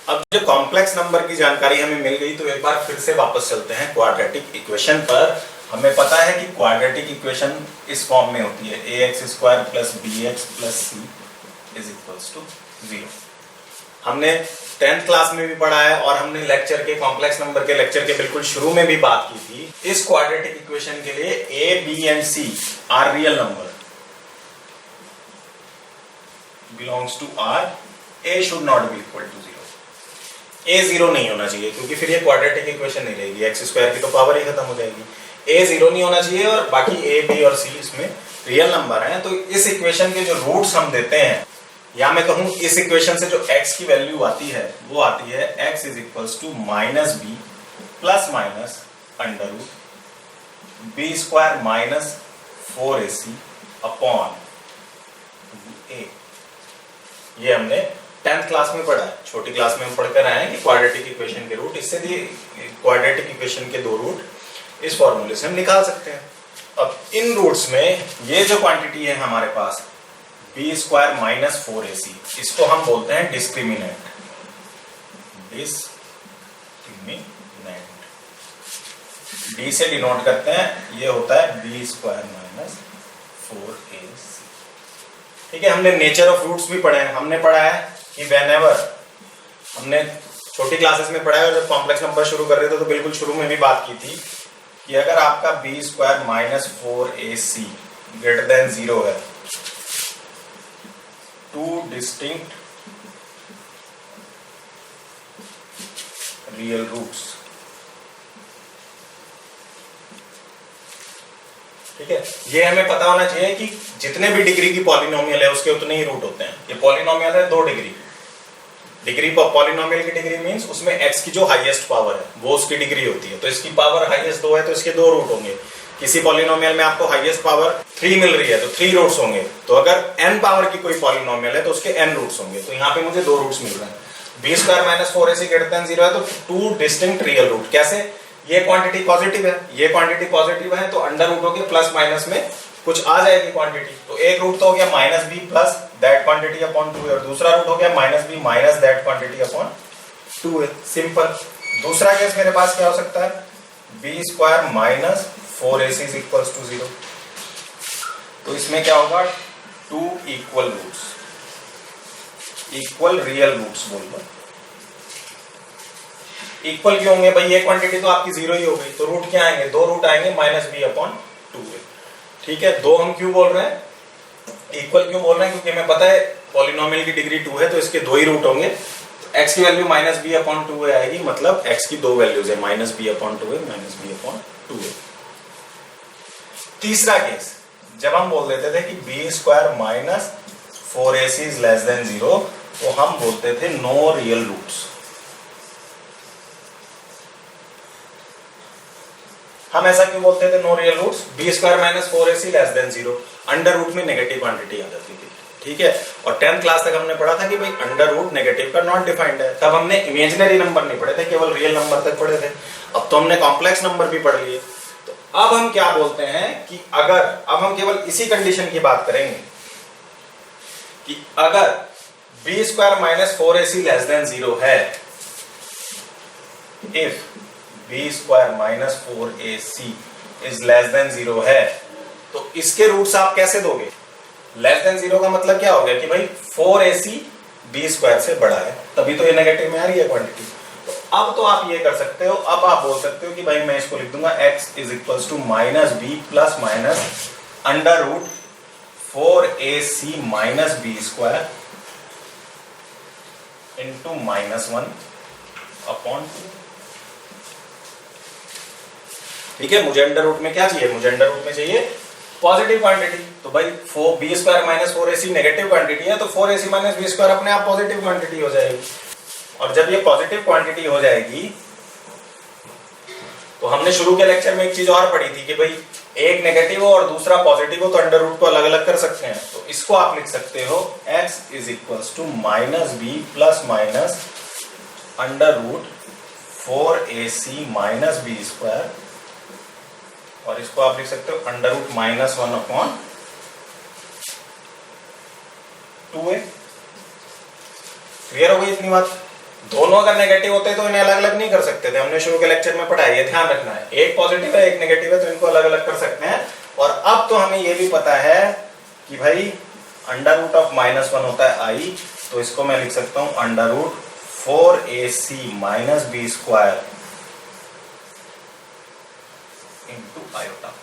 अब जो complex number की जानकारी हमें मिल गई, तो एक बार फिर से वापस चलते हैं क्वाड्रेटिक इक्वेशन पर। हमें पता है कि क्वाड्रेटिक इक्वेशन इस फॉर्म में होती है, ax² + bx + c = 0। हमने 10th क्लास में भी पढ़ा है और हमने लेक्चर के कॉम्प्लेक्स नंबर के लेक्चर के बिल्कुल शुरू में भी बात की थी। इस क्वाड्रेटिक इक्वेशन के लिए a, b and c are real number, belongs to R, a should not be equal to 0। a 0 नहीं होना चाहिए, क्योंकि फिर ये क्वाड्रेटिक इक्वेशन नहीं रहेगी, x² की तो पावर ही खत्म हो जाएगी। a 0 नहीं होना चाहिए और बाकी a, b और c इसमें रियल नंबर हैं। तो इस इक्वेशन के जो रूट्स हम देते हैं, या मैं कहूं इस इक्वेशन से जो x की वैल्यू आती है वो आती है x = -b ± √b² - 4ac upon a। ये हमने 10th क्लास में पढ़ा है। छोटी क्लास में हम पढ़कर आए हैं कि क्वाड्रेटिक इक्वेशन के रूट, इससे भी क्वाड्रेटिक इक्वेशन के 2 रूट इस फॉर्मूले से हम निकाल सकते हैं। अब इन रूट्स में ये जो क्वांटिटी है हमारे पास b² - 4ac, इसको हम बोलते हैं डिस्क्रिमिनेंट। d से डिनोट करते हैं, ये होता है b² - 4ac। ठीक है, हमने नेचर ऑफ रूट्स भी पढ़े हैं। हमने पढ़ा है कि व्हेनेवर, हमने छोटी क्लासेस में पढ़ा है, और जब कॉम्प्लेक्स नंबर शुरू कर रहे थे तो बिल्कुल शुरू में भी बात की थी कि अगर आपका b² - 4ac > 0 है, 2 डिस्टिंक्ट रियल रूट्स। ठीक है, ये हमें पता होना चाहिए कि जितने भी डिग्री की पॉलिनोमियल है उसके उतने ही रूट होते हैं। ये पॉलिनोमियल है 2 डिग्री पॉलिनोमियल की डिग्री मींस उसमें x की जो हाईएस्ट पावर है वो उसकी डिग्री होती है। तो इसकी पावर हाईएस्ट 2 है तो इसके 2 रूट होंगे। किसी पॉलिनोमियल में आपको हाईएस्ट पावर 3 मिल रही है तो 3 रूट्स होंगे। तो अगर n पावर की कोई पॉलिनोमियल है तो उसके n रूट्स होंगे। तो यहाँ पे मुझे 2 रूट्स मिल रहे हैं। b² - 4ac > 0 है तो 2 डिस्टिंक्ट रियल रूट। कैसे? ये क्वांटिटी पॉजिटिव है, ये क्वांटिटी पॉजिटिव है, तो अंडर रूट होके प्लस माइनस में कुछ आ जाएगी क्वांटिटी। तो एक रूट तो हो गया -b plus that quantity upon 2 है, और दूसरा रूट हो गया -b minus that quantity upon 2 है। सिंपल। दूसरा केस मेरे पास क्या हो सकता है? b² - 4ac = 0। तो इसमें क्या होगा? 2 equal roots, equal real roots बोल दो। इक्वल क्यों होंगे भाई? ये क्वांटिटी तो आपकी 0 ही हो गई, तो रूट क्या आएंगे? 2 रूट आएंगे -b/2 है। ठीक है, 2 हम क्यों बोल रहे हैं? इक्वल क्यों बोल रहे हैं? क्योंकि हमें पता है पॉलिनोमियल की डिग्री 2 है तो इसके 2 ही रूट होंगे। तो x की वैल्यू -b/2 आएगी, मतलब x की 2 वैल्यूज है, -b/2 है, -b/2 है। तीसरा केस, जब हम बोल देते थे कि b² - 4ac < 0, तो हम बोलते थे नो रियल रूट्स। हम ऐसा क्यों बोलते थे no real roots? b² - 4ac < 0, under root में नेगेटिव क्वांटिटी आ जाती थी। ठीक है, और 10th क्लास तक हमने पढ़ा था कि भाई अंडर रूट नेगेटिव का नॉट डिफाइंड है। तब हमने इमेजिनरी नंबर नहीं पढ़े थे, केवल रियल नंबर तक पढ़े थे। अब तो हमने कॉम्प्लेक्स नंबर भी पढ़ लिए। तो अब हम क्या बोलते हैं कि अगर, अब हम केवल इसी कंडीशन की बात करेंगे कि अगर b² - 4ac < 0 है, इफ b² - 4ac < 0 है, तो इसके रूट्स आप कैसे दोगे? <0 का मतलब क्या हो गया कि भाई 4ac b² से बड़ा है, तभी तो ये नेगेटिव में आ रही है क्वांटिटी। तो अब तो आप ये कर सकते हो, अब आप बोल सकते हो कि भाई मैं इसको लिख दूंगा x = -b ± √4ac - b² × -1/2। ठीक है, मुझे अंडर रूट में क्या चाहिए? मुझे अंडर रूट में चाहिए पॉजिटिव क्वांटिटी। तो भाई b² - 4ac नेगेटिव क्वांटिटी है, तो 4ac - b² अपने आप पॉजिटिव क्वांटिटी हो जाएगी। और जब ये पॉजिटिव क्वांटिटी हो जाएगी, तो हमने शुरू के लेक्चर में एक चीज और पढ़ी थी कि भाई एक नेगेटिव हो और दूसरा पॉजिटिव हो तो अंडर रूट को अलग अलग कर सकते हैं। तो इसको आप लिख सकते हो x = -b ± √4ac - b², और इसको आप लिख सकते हो √-1/2a। क्लियर हो गई इतनी बात? दोनों अगर नेगेटिव होते तो इन्हें अलग अलग नहीं कर सकते थे, हमने शुरू के लेक्चर में पढ़ा है, ये ध्यान रखना है। एक पॉजिटिव है एक नेगेटिव है तो इनको अलग अलग कर सकते हैं। और अब तो हमें ये भी पता है कि भाई अंडर रूट ऑफ -1 होता है आई, तो इसको मैं लिख सकता हूं under root 4ac minus B square into iota.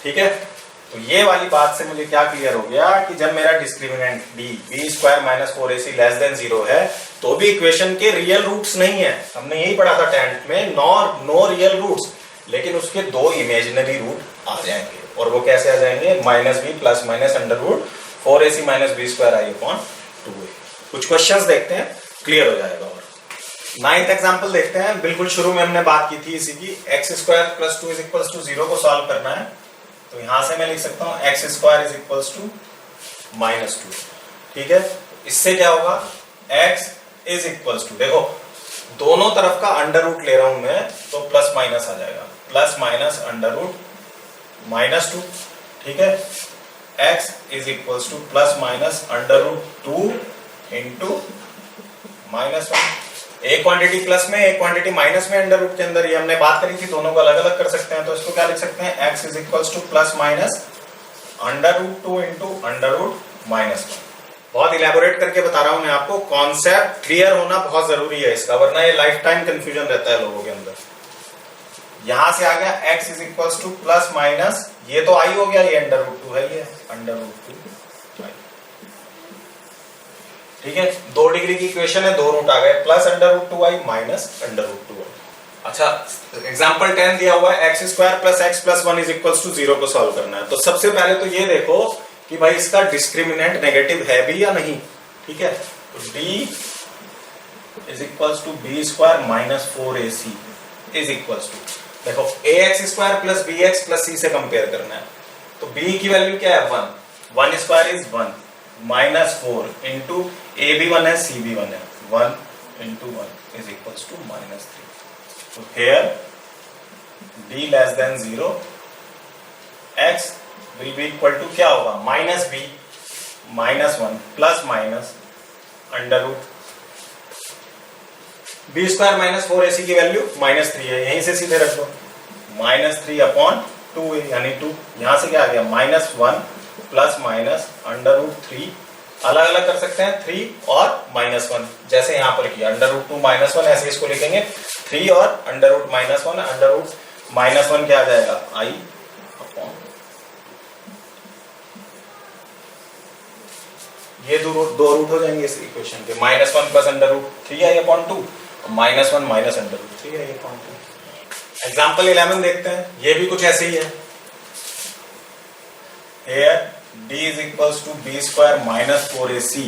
ठीक है, तो ये वाली बात से मुझे क्या क्लियर हो गया कि जब मेरा discriminant b square minus 4ac less than 0 है तो भी इक्वेशन के रियल रूट्स नहीं है। हमने यही पढ़ा था 10th में, नो रियल रूट्स, लेकिन उसके दो इमेजिनरी रूट आ जाएंगे। और वो कैसे आ जाएंगे? Minus B plus minus under root 4ac minus B square I upon 2a। कुछ क्वेश्चंस देखते हैं, क्लियर हो जाएगा। और 9th एग्जाम्पल देखते हैं। बिल्कुल शुरू में हमने बात की थी इसी की, x square plus 2 is equal to 0 को सॉल्व करना है। तो यहां से मैं लिख सकता हूं x square is equal to -2। ठीक है, इससे क्या होगा? एक्स इज इक्वल टू, देखो दोनों तरफ का अंडर रूट ले रहा हूं मैं, तो प्लस माइनस आ जाएगा, प्लस माइनस अंडर रूट -2। ठीक है, x is equal to plus minus under root 2 into -1। एक क्वांटिटी प्लस में एक क्वांटिटी माइनस में अंडर रूट के अंदर, ये हमने बात करी थी, दोनों को अलग अलग कर सकते हैं। तो इसको क्या लिख सकते हैं? X is equal to plus minus under root 2 into under root -1। बहुत इलेबोरेट करके बता रहा हूं मैं आपको, कॉन्सेप्ट क्लियर होना बहुत जरूरी है इसका, वरना ये लाइफ टाइम कंफ्यूजन रहता है लोगों के अंदर। यहां से आ गया x is equal to plus minus, ये तो आई हो गया, ये अंडर रूट 2 है, ये अंडर रूट 2। ठीक है, 2 डिग्री की इक्वेशन है, 2 रूट आ गए, plus under root 2i minus under root 2i। अच्छा, एग्जांपल 10 दिया हुआ है, x square plus x plus 1 is equal to 0 को सॉल्व करना है। तो सबसे पहले तो ये देखो कि भाई इसका डिस्क्रिमिनेंट नेगेटिव है भी या नहीं। ठीक है, तो d is equal to B square minus 4ac is equal to, देखो ax square plus bx plus c से कंपेयर करना है। तो b की वैल्यू क्या है? 1 square is 1 minus 4 into a भी 1 है, सी भी 1 है, 1 इंटू 1 इज इक्वल टू -3। तो here d less than 0, x will be equal to क्या होगा? Minus B minus 1 plus minus under root b square minus 4ac की वैल्यू -3 है, यहीं से सीधे रख दो, -3 अपॉन 2a यानी 2। यहां से क्या आ गया? -1 प्लस माइनस अंडर रूट 3, अलग अलग कर सकते हैं 3 और -1, जैसे यहां पर किया अंडर रूट 2 -1, ऐसे इसको लिखेंगे 3 और अंडर रूट -1, अंडर रूट -1 क्या आ जाएगा? आई अपॉन, ये दो रूट हो जाएंगे इस इक्वेशन के, -1 plus under root 3i upon 2, -1 minus under root 3i upon 2। Example 11 देखते हैं, ये भी कुछ ऐसे ही है। Here d is equals to b square minus 4ac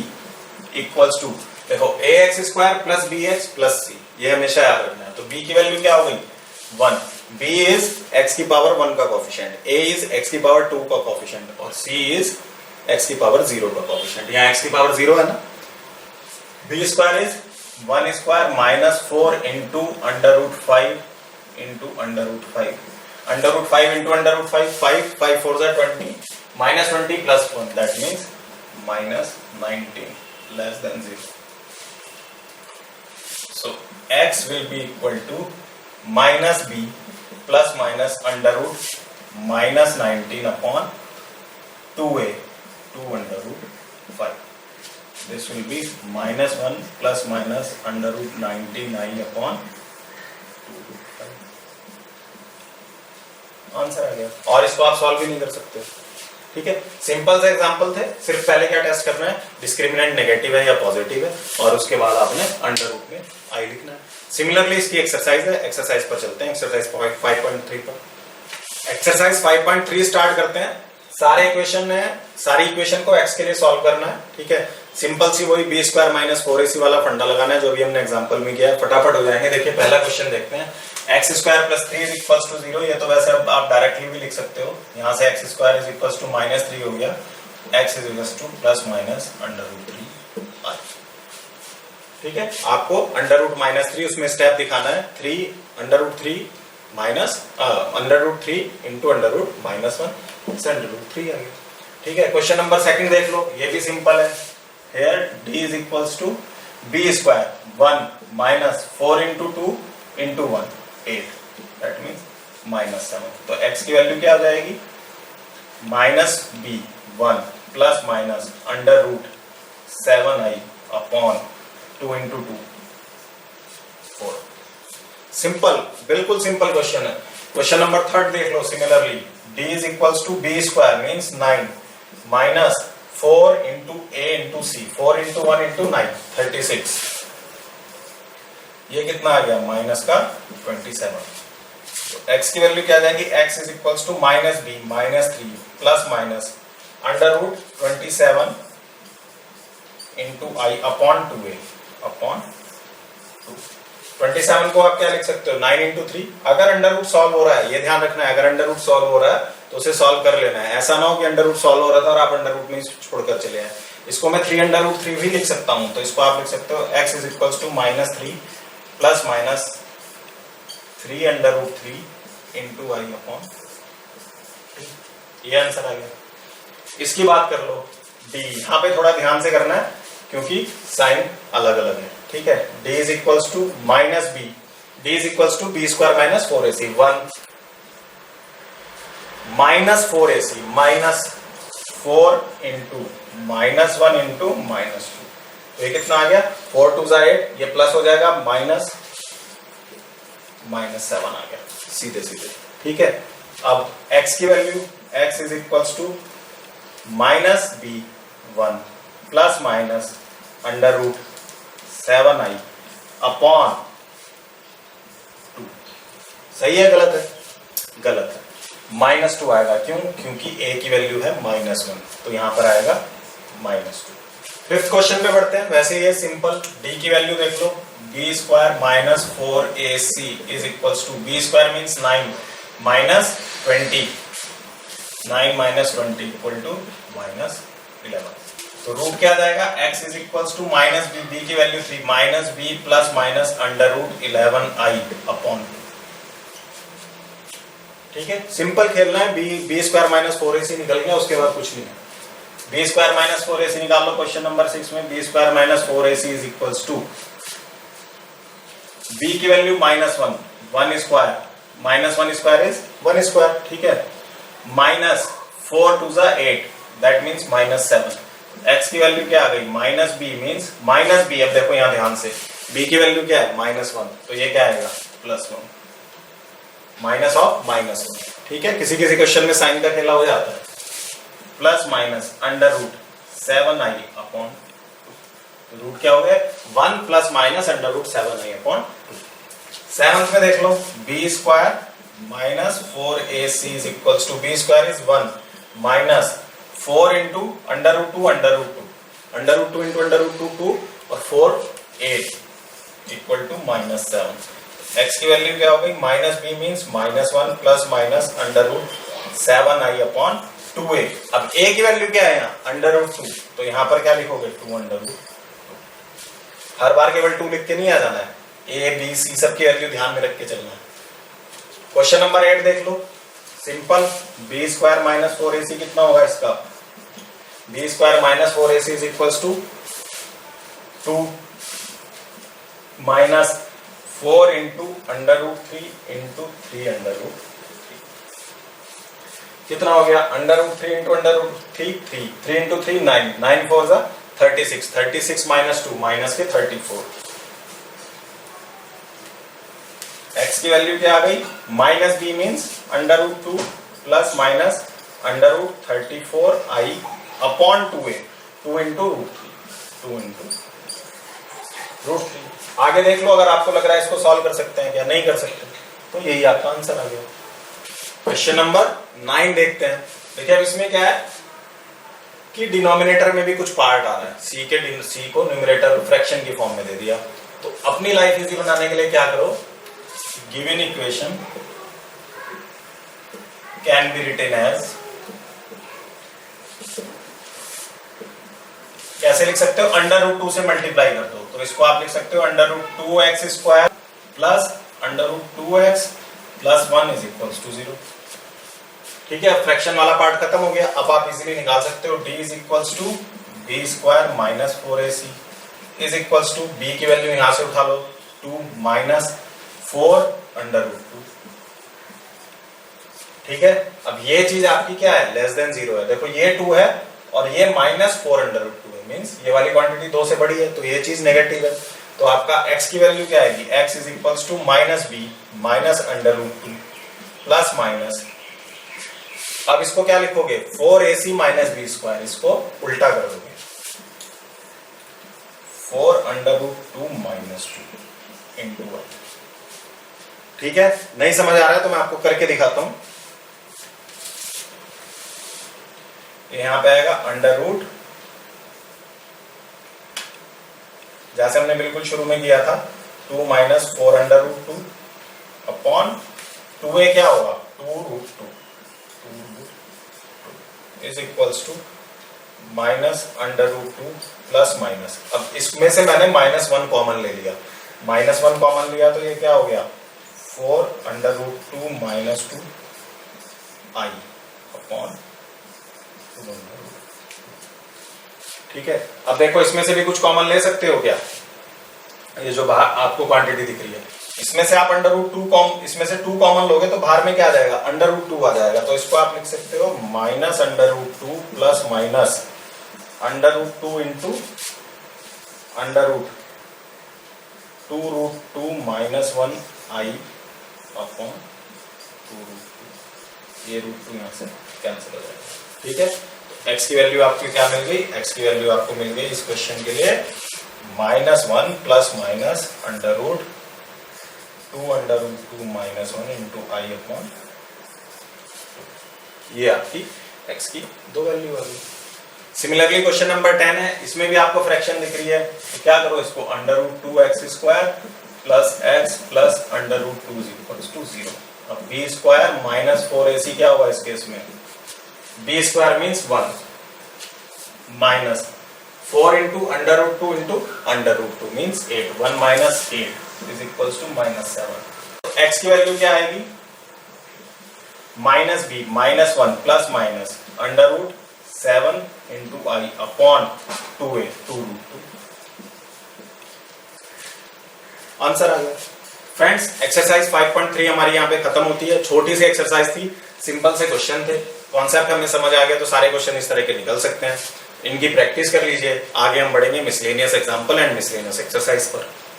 equals to, देखो ax square plus bx plus c, ये हमेशा याद रखना है। तो b की वैल्यू क्या हो गई? 1, b इज x की पावर 1 का कोफिशिएंट, a इज x की पावर 2 का कोफिशिएंट और c इज x की पावर 0 का कोफिशिएंट। यहाँ x की पावर 0 है ना। b square is 1 square minus 4 into under root 5 into under root 5, under root 5 into under root 5, 5 4 जा 20, -20 plus 1, that means -19 less than 0. So x will be equal to minus b plus minus under root -19 upon 2a 2 under root 5. This will be -1 plus minus under root 99 upon 2 root 5. Answer आ गया, और इसको आप solve भी नहीं कर सकते। ठीक है, सिंपल से एग्जांपल थे। सिर्फ पहले क्या टेस्ट करना है? डिस्क्रिमिनेंट नेगेटिव है या पॉजिटिव है, और उसके बाद आपने अंडर रूट में आई लिखना है। सिमिलरली इसकी एक्सरसाइज है, एक्सरसाइज पर चलते हैं, एक्सरसाइज 5.3 पर। एक्सरसाइज 5.3 स्टार्ट करते हैं। सारे इक्वेशन है, सारी इक्वेशन को x के लिए सॉल्व करना है। ठीक है, सिंपल सी वही b स्क्वायर माइनस 4ac वाला फंडा लगाना है जो भी हमने एग्जांपल में किया है। फटाफट हो जाएंगे। देखिए पहला क्वेश्चन देखते हैं, x square plus 3 is equal to 0। ये तो वैसे अब आप डायरेक्टली भी लिख सकते हो, यहाँ से x square is equal to -3 हो गया, x is equal to plus minus under root 3। ठीक है, आपको अंडर रूट -3 उसमें स्टेप दिखाना है। 3 अंडर रूट 3 माइनस √3 इंटू √-1 से √3 आ गया। ठीक है, क्वेश्चन नंबर सेकंड देख लो, ये भी सिंपल है। Here d is equals to b square 1 minus 4 into 2 into 1 8, that means -7। तो x की वैल्यू क्या हो जाएगी, -b1 plus minus √7i upon 2 into 2 4। Simple, बिल्कुल सिंपल क्वेश्चन है। क्वेश्चन नंबर थर्ड देख लो, similarly d is equals to b square means 9 minus 4 into a into c, 4 into 1 into 9 36। ये कितना आ गया, माइनस का 27। तो x की वैल्यू क्या आ जाएगी, x is equals to -b -3 plus minus √27 into i upon 2a upon 2। 27 को आप क्या लिख सकते हो, 9 इंटू 3। अगर अंडर रूट सॉल्व हो रहा है, ये ध्यान रखना है, अगर अंडर रूट सॉल्व हो रहा है तो उसे सॉल्व कर लेना है। ऐसा ना हो कि अंडर रूट सॉल्व हो रहा था और आप अंडर रूट में छोड़कर चले आए। इसको मैं 3 अंडर रूट 3 भी लिख सकता हूं, तो इसको आप लिख सकते हो x is equals to -3 plus minus 3 under root 3 into I upon, ये आंसर आ गया। इसकी बात कर लो d, यहाँ पे थोड़ा ध्यान से करना है क्योंकि साइन अलग अलग है। ठीक है, d is equals to -b, d is equals to b square minus 4ac 1 minus 4ac minus 4 into -1 into -2। तो ये कितना आ गया, 4 2 8, ये प्लस हो जाएगा -7 आ गया सीधे सीधे। ठीक है, अब x की value, x is equals to -b1 plus minus √7i upon 2। सही है गलत है, गलत है। -2 आएगा, क्यों, क्योंकि a की वैल्यू है -1, तो यहां पर आएगा -2। फिफ्थ क्वेश्चन पे बढ़ते हैं। वैसे ये सिंपल, d की वैल्यू देख लो, b square minus 4ac is equals to b square means 9 minus 20, 9 minus 20 equal to -11। तो रूट क्या आ जाएगा, x is equals to -b, b की value 3 minus b plus minus √11i upon. ठीक है, सिंपल खेलना है। b स्क्वायर माइनस 4ac निकल गया, उसके बाद कुछ नहीं है। b स्क्वायर माइनस 4ac निकाल लो क्वेश्चन नंबर 6 में। b square minus 4ac is equals to, b की value -1, 1 square minus 1 square is 1 square. ठीक है, माइनस 4 2 8, दैट मीन्स -7। x की वैल्यू क्या आ गई, -b मीन्स -b। अब देखो यहां ध्यान से, b की वैल्यू क्या है, -1, तो ये क्या आएगा, +1 माइनस ऑफ -1। ठीक है, किसी किसी क्वेश्चन में साइन का खेला हो जाता है। प्लस माइनस √7i अपॉन, तो रूट क्या हो गया, 1 plus minus √7i upon 2। Seventh में देख लो, b square minus 4ac is equals to, b square is 1 minus 4 into √2 √2 into √2 2 और 4 8 इक्वल टू -7। x की वैल्यू क्या हो गई, -b means -1 plus minus √7i upon 2a। अब a की वैल्यू क्या है यहाँ, √2, तो यहाँ पर क्या लिखोगे, 2 हर बार केवल 2 लिख के नहीं आ जाना है, a b c सबकी वैल्यू ध्यान में रख के चलना है। क्वेश्चन नंबर 8 देख लो, simple, b square minus 4ac कितना होगा इसका, b square minus 4ac is equals to 2 minus 4 into √3 into 3 कितना हो गया, √3 इंटू √3 3 इंटू 3 9, 9 4 जा 36, 36 माइनस 2 माइनस के 34। x की वैल्यू क्या आ गई, -b means √2 plus minus √34i upon 2a, 2 into √3। आगे देख लो, अगर आपको लग रहा है इसको सॉल्व कर सकते हैं क्या, नहीं कर सकते, तो यही आपका आंसर आ गया। क्वेश्चन नंबर 9 देखते हैं। देखिए अब इसमें क्या है कि डिनोमिनेटर में भी कुछ पार्ट आ रहा है, c को न्यूमरेटर फ्रैक्शन की फॉर्म में दे दिया। तो अपनी लाइफ इजी बनाने के लिए क्या करो, given equation can be written as, कैसे लिख सकते हो, √2 से मल्टीप्लाई कर दो, तो इसको आप लिख सकते हो √2x square plus √2x plus 1 is equals to 0। ठीक है, फ्रैक्शन वाला पार्ट खत्म हो गया। अब आप इजीली निकाल सकते हो d is equals to B square minus 4ac is equals to b की वैल्यू यहां से उठा लो 2 माइनस 4 अंडर रूट 2। ठीक है, अब ये चीज आपकी क्या है, लेस देन 0 है। देखो ये 2 है और ये माइनस 4 अंडर रूट 2 है, मीन्स ये वाली क्वांटिटी 2 से बड़ी है, तो ये चीज नेगेटिव है। तो आपका x की वैल्यू क्या आएगी, x is equals to minus B minus under root 2 plus minus, अब इसको क्या लिखोगे 4ac माइनस बी स्क्वायर, इसको उल्टा कर दोगे 4 अंडर रूट 2 माइनस 2 इंटू 1। ठीक है, नहीं समझ आ रहा है तो मैं आपको करके दिखाता हूं। यहां पे आएगा अंडर रूट, जैसे हमने बिल्कुल शुरू में किया था 2 minus 4 under root 2 upon 2a क्या होगा 2 root 2 is equals to minus under root 2 plus minus. अब इसमें से मैंने -1 कॉमन ले लिया, -1 कॉमन लिया तो ये क्या हो गया 4 अंडर रूट 2 माइनस 2 आई अपॉन 2 अंडर रूट। ठीक है, अब देखो इसमें से भी कुछ कॉमन ले सकते हो क्या, ये जो बाहर आपको क्वांटिटी दिख रही है इसमें से आप अंडर रूट 2 इसमें से 2 कॉमन लोगे तो बाहर में क्या आ जाएगा अंडर रूट 2 आ जाएगा। तो इसको आप लिख सकते हो minus under root 2 plus minus under root 2 into under root 2 root 2 minus 1 i upon 2 root 2, ये रूट 2 यहां से कैंसिल हो जाएगा। ठीक है, x की वैल्यू आपको क्या मिल गई, x की वैल्यू आपको मिल गई इस क्वेश्चन के लिए -1 plus minus under root 2 under root 2 minus 1 into आई अपॉन, ये आपकी x की दो वैल्यू आ गई। सिमिलरली क्वेश्चन नंबर 10 है, इसमें भी आपको फ्रैक्शन दिख रही है, तो क्या करो इसको under root 2x square plus x plus under root 2 is equals to 0। अब b स्क्वायर माइनस 4ac क्या होगा इस केस में, b square means 1 minus 4 into under root 2 into under root 2 means 8, 1 minus 8 is equals to -7। तो x की value क्या आएगी minus b minus 1 plus minus under root 7 into आई upon 2a 2 root 2। Answer आ गया फ्रेंड्स। एक्सरसाइज 5.3 हमारी यहाँ पे खत्म होती है, छोटी सी एक्सरसाइज थी, सिंपल से क्वेश्चन थे, कॉन्सेप्ट हमें समझ आ गया तो सारे क्वेश्चन इस तरह के निकल सकते हैं। इनकी प्रैक्टिस कर लीजिए, आगे हम बढ़ेंगे miscellaneous example and miscellaneous exercise पर।